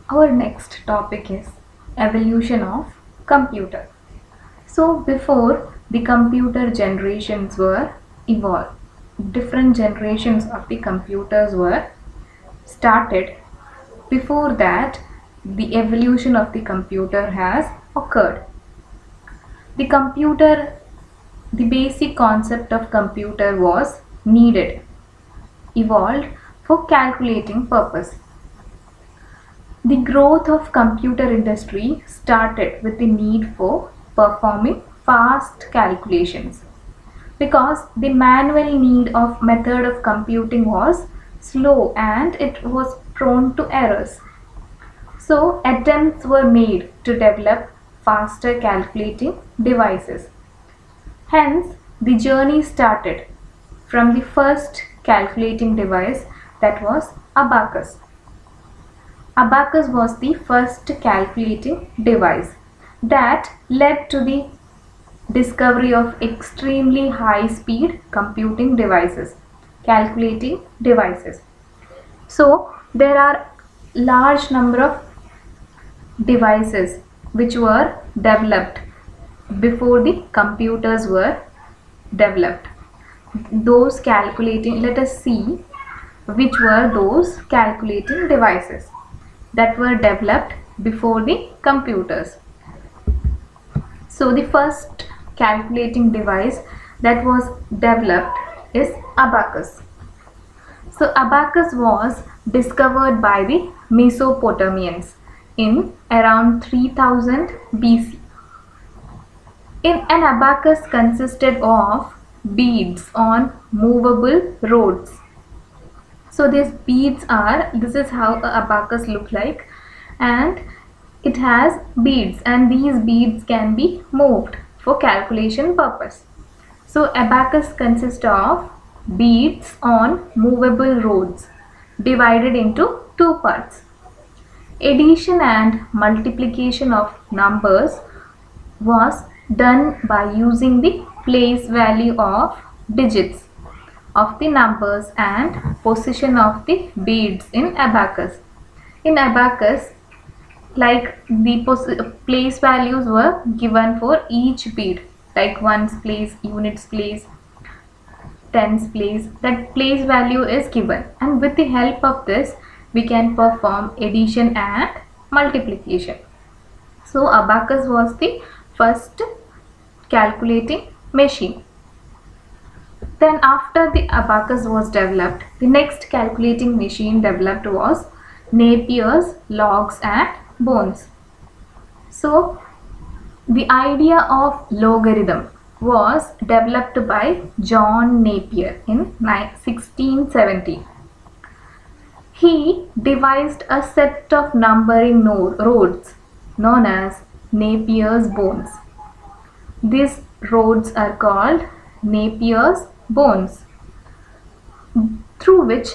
Our next topic is evolution of computer. So before the computer generations were evolved, different generations of the computers were started. Before that, the evolution of the computer has occurred. The computer, the basic concept of computer was needed, evolved for calculating purpose. The growth of computer industry started with the need for performing fast calculations because the manual need of method of computing was slow and it was prone to errors. So attempts were made to develop faster calculating devices. Hence, the journey started from the first calculating device, that was abacus. Abacus was the first calculating device that led to the discovery of extremely high speed computing devices, calculating devices. So there are large number of devices which were developed before the computers were developed. Those calculating, let us see which were those calculating devices that were developed before the computers. So the first calculating device that was developed is abacus. So abacus was discovered by the Mesopotamians in around 3000 BC. An abacus consisted of beads on movable rods. So these beads are, this is how an abacus look like, and it has beads, and these beads can be moved for calculation purpose. So abacus consists of beads on movable rods divided into two parts. Addition and multiplication of numbers was done by using the place value of digits of the numbers and position of the beads in abacus. In abacus, like the place values were given for each bead, like ones place, units place, tens place, that place value is given, and with the help of this we can perform addition and multiplication. So abacus was the first calculating machine. Then after the abacus was developed, the next calculating machine developed was Napier's logs and bones. So the idea of logarithm was developed by John Napier in 1670. He devised a set of numbering rods known as Napier's bones. These rods are called Napier's bones, through which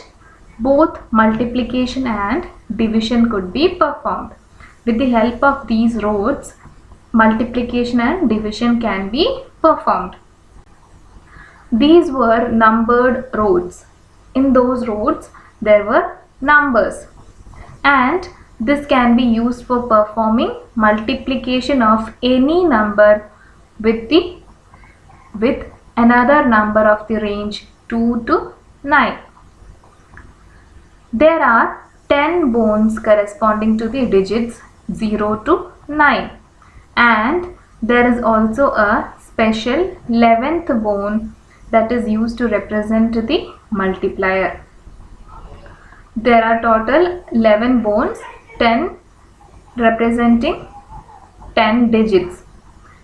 both multiplication and division could be performed. With the help of these rods, multiplication and division can be performed. These were numbered rods. In those rods there were numbers, and this can be used for performing multiplication of any number with another number of the range 2 to 9. There are 10 bones corresponding to the digits 0 to 9, and there is also a special 11th bone that is used to represent the multiplier. There are total 11 bones, 10 representing 10 digits.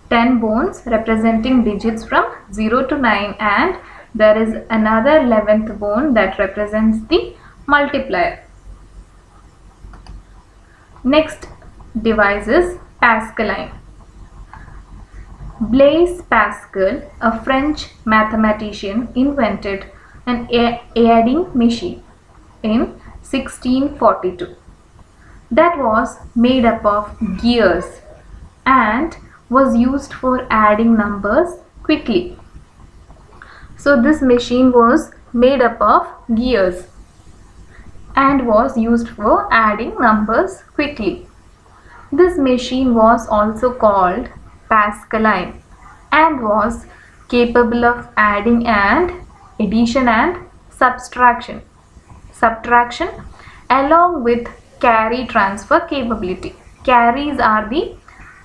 10 bones representing digits from 0 to 9, and there is another 11th bone that represents the multiplier. Next device is Pascaline. Blaise Pascal, a French mathematician, invented an adding machine in 1642 that was made up of gears and was used for adding numbers quickly. So this machine was made up of gears, and was used for adding numbers quickly. This machine was also called Pascaline and was capable of adding and addition and subtraction along with carry transfer capability. Carries are the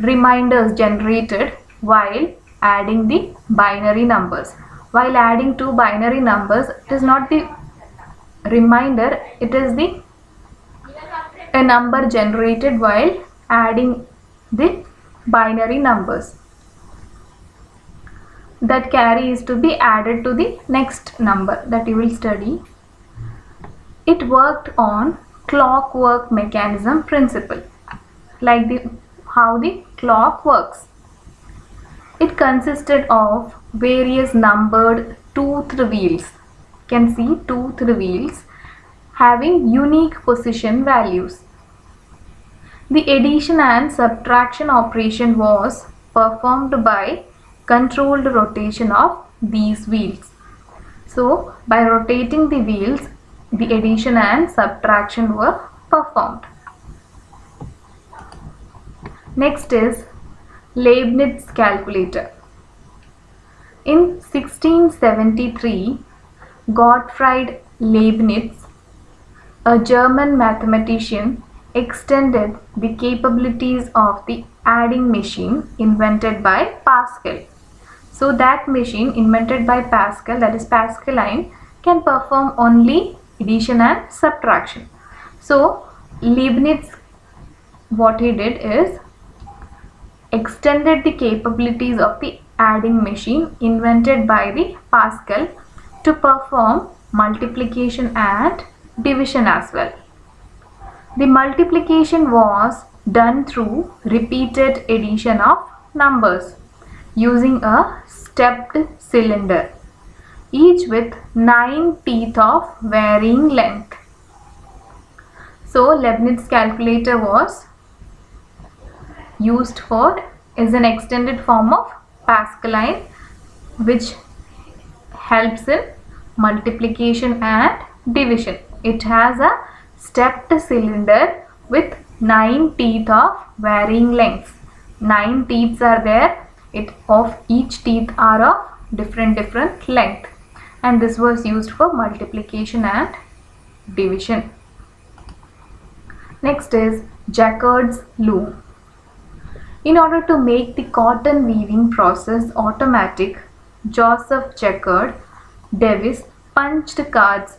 reminders generated while adding the binary numbers. While adding two binary numbers, it is not the reminder, it is a number generated while adding the binary numbers. That carry is to be added to the next number that you will study. It worked on clockwork mechanism principle, like how the clock works. It consisted of various numbered toothed wheels. You can see toothed wheels having unique position values. The addition and subtraction operation was performed by controlled rotation of these wheels. So, by rotating the wheels, the addition and subtraction were performed. Next is Leibniz calculator. In 1673, Gottfried Leibniz, a German mathematician, extended the capabilities of the adding machine invented by Pascal. So that machine invented by Pascal, that is Pascaline, can perform only addition and subtraction. So Leibniz, what he did is extended the capabilities of the adding machine invented by the Pascal to perform multiplication and division as well. The multiplication was done through repeated addition of numbers using a stepped cylinder, each with 9 teeth of varying length. So Leibniz calculator was used is an extended form of Pascaline, which helps in multiplication and division. It has a stepped cylinder with 9 teeth of varying lengths. 9 teeth are there. Of each teeth are of different length, and this was used for multiplication and division. Next is Jacquard's loom. In order to make the cotton weaving process automatic, Joseph Jacquard devised punched cards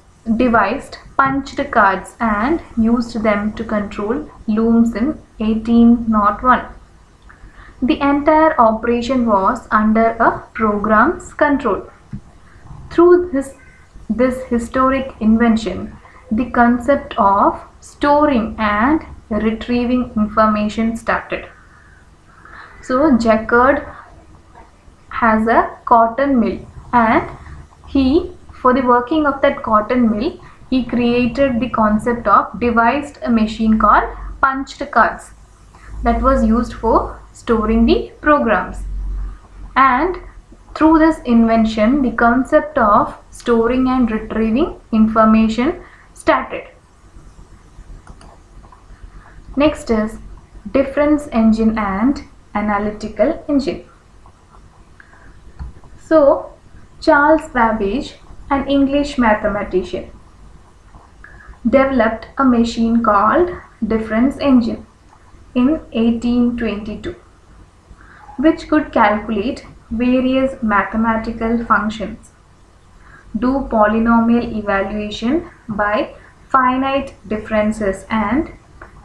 and used them to control looms in 1801. The entire operation was under a program's control. Through this historic invention, the concept of storing and retrieving information started. So Jacquard has a cotton mill, and for the working of that cotton mill, he created the concept of devised a machine called punched cards that was used for storing the programs. And through this invention, the concept of storing and retrieving information started. Next is difference engine and analytical engine. So Charles Babbage, an English mathematician, developed a machine called difference engine in 1822, which could calculate various mathematical functions, do polynomial evaluation by finite differences, and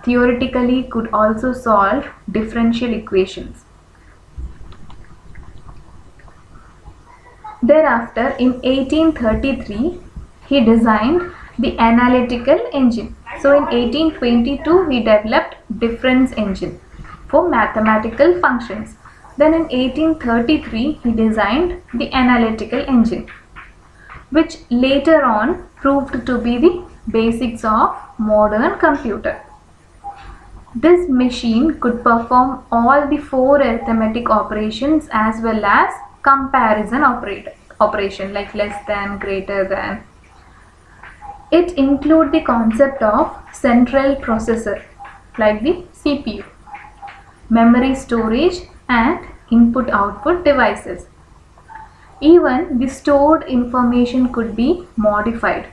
theoretically could also solve differential equations. Thereafter, in 1833, he designed the analytical engine. So in 1822, he developed difference engine for mathematical functions. Then in 1833, he designed the analytical engine, which later on proved to be the basics of modern computer. This machine could perform all the 4 arithmetic operations as well as comparison operation like less than, greater than, It includes the concept of central processor like the CPU, memory storage and input-output devices. Even the stored information could be modified.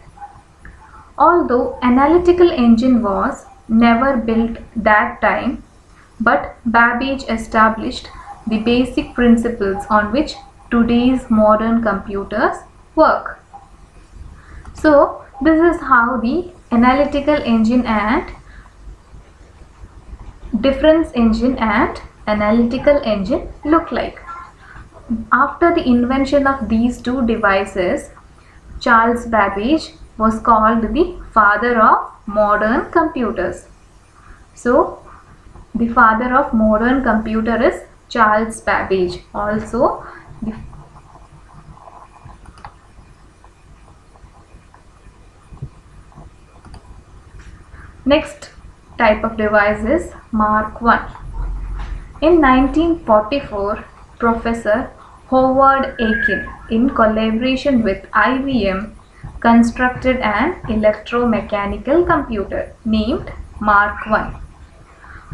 Although analytical engine was never built that time, but Babbage established the basic principles on which today's modern computers work. So this is how the analytical engine and difference engine and analytical engine look like. After the invention of these two devices, Charles Babbage was called the father of modern computers. So the father of modern computer is Charles Babbage. Also, the next type of device is Mark I. In 1944, Professor Howard Aiken, in collaboration with IBM, constructed an electromechanical computer named Mark I,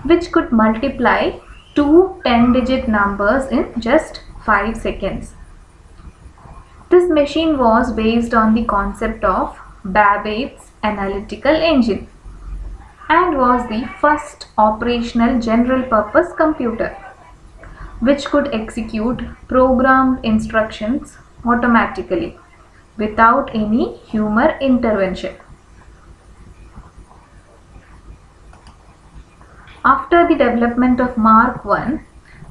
which could multiply two 10-digit numbers in just 5 seconds. This machine was based on the concept of Babbage's analytical engine and was the first operational general-purpose computer which could execute programmed instructions automatically without any human intervention. After the development of Mark I,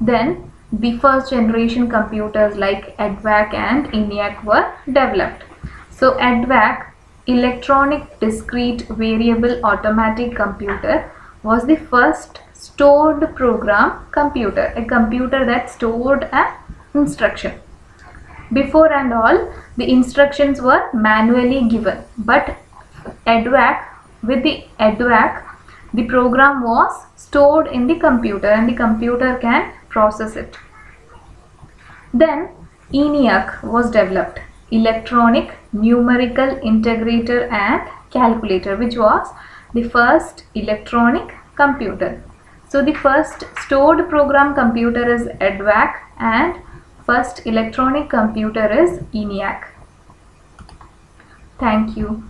then the first generation computers like EDVAC and ENIAC were developed. So EDVAC, Electronic Discrete Variable Automatic Computer, was the first stored program computer, a computer that stored an instruction. Before and all, the instructions were manually given, but with the EDVAC, the program was stored in the computer and the computer can process it. Then ENIAC was developed, Electronic Numerical Integrator and Calculator, which was the first electronic computer. So the first stored program computer is EDVAC and first electronic computer is ENIAC. Thank you.